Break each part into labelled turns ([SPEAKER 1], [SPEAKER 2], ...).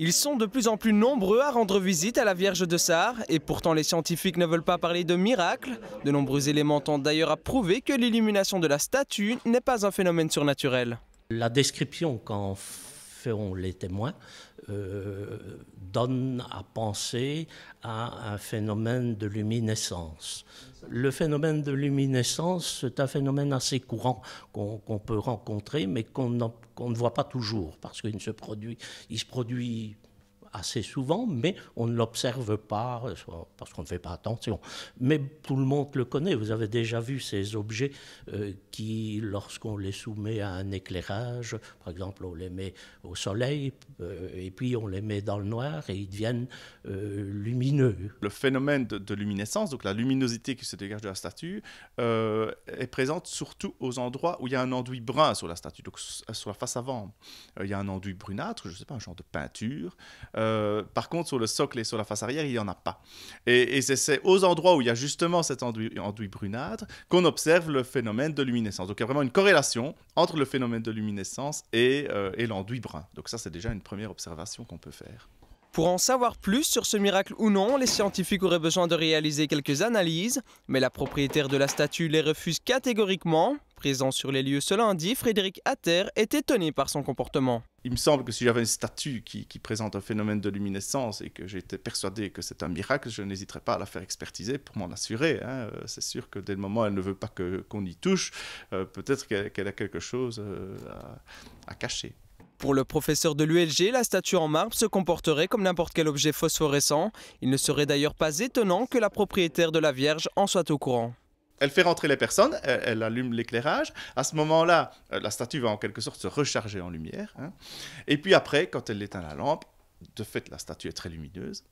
[SPEAKER 1] Ils sont de plus en plus nombreux à rendre visite à la Vierge de Sarre et pourtant les scientifiques ne veulent pas parler de miracle. De nombreux éléments tendent d'ailleurs à prouver que l'illumination de la statue n'est pas un phénomène surnaturel.
[SPEAKER 2] La description qu'en feront les témoins donne à penser à un phénomène de luminescence. Le phénomène de luminescence, c'est un phénomène assez courant qu'on peut rencontrer, mais qu'on ne voit pas toujours, parce qu'il se produit assez souvent, mais on ne l'observe pas, parce qu'on ne fait pas attention. Mais tout le monde le connaît. Vous avez déjà vu ces objets qui, lorsqu'on les soumet à un éclairage, par exemple, on les met au soleil, et puis on les met dans le noir, et ils deviennent lumineux.
[SPEAKER 3] Le phénomène de luminescence, donc la luminosité qui se dégage de la statue, est présente surtout aux endroits où il y a un enduit brun sur la statue, donc sur la face avant. Il y a un enduit brunâtre, je ne sais pas, un genre de peinture. Par contre, sur le socle et sur la face arrière, il n'y en a pas. Et c'est aux endroits où il y a justement cet enduit brunâtre qu'on observe le phénomène de luminescence. Donc il y a vraiment une corrélation entre le phénomène de luminescence et l'enduit brun. Donc ça, c'est déjà une première observation qu'on peut faire.
[SPEAKER 1] Pour en savoir plus sur ce miracle ou non, les scientifiques auraient besoin de réaliser quelques analyses, mais la propriétaire de la statue les refuse catégoriquement. Présent sur les lieux ce lundi, Frédéric Hatter est étonné par son comportement.
[SPEAKER 3] Il me semble que si j'avais une statue qui présente un phénomène de luminescence et que j'étais persuadé que c'est un miracle, je n'hésiterais pas à la faire expertiser pour m'en assurer. C'est sûr que dès le moment où elle ne veut pas qu'on y touche, peut-être qu'elle a quelque chose à cacher.
[SPEAKER 1] Pour le professeur de l'ULG, la statue en marbre se comporterait comme n'importe quel objet phosphorescent. Il ne serait d'ailleurs pas étonnant que la propriétaire de la Vierge en soit au courant.
[SPEAKER 3] Elle fait rentrer les personnes, elle allume l'éclairage. À ce moment-là, la statue va en quelque sorte se recharger en lumière. Et puis après, quand elle éteint la lampe, de fait, la statue est très lumineuse.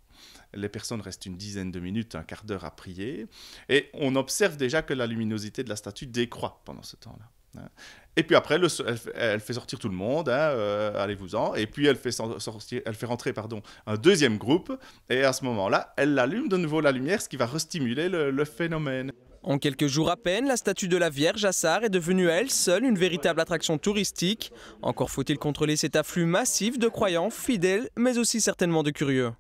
[SPEAKER 3] Les personnes restent une dizaine de minutes, un quart d'heure à prier. Et on observe déjà que la luminosité de la statue décroît pendant ce temps-là. Et puis après, elle fait sortir tout le monde, allez-vous-en. Et puis elle fait rentrer un deuxième groupe. Et à ce moment-là, elle allume de nouveau la lumière, ce qui va restimuler le phénomène.
[SPEAKER 1] En quelques jours à peine, la statue de la Vierge à Sarre est devenue à elle seule une véritable attraction touristique. Encore faut-il contrôler cet afflux massif de croyants, fidèles, mais aussi certainement de curieux.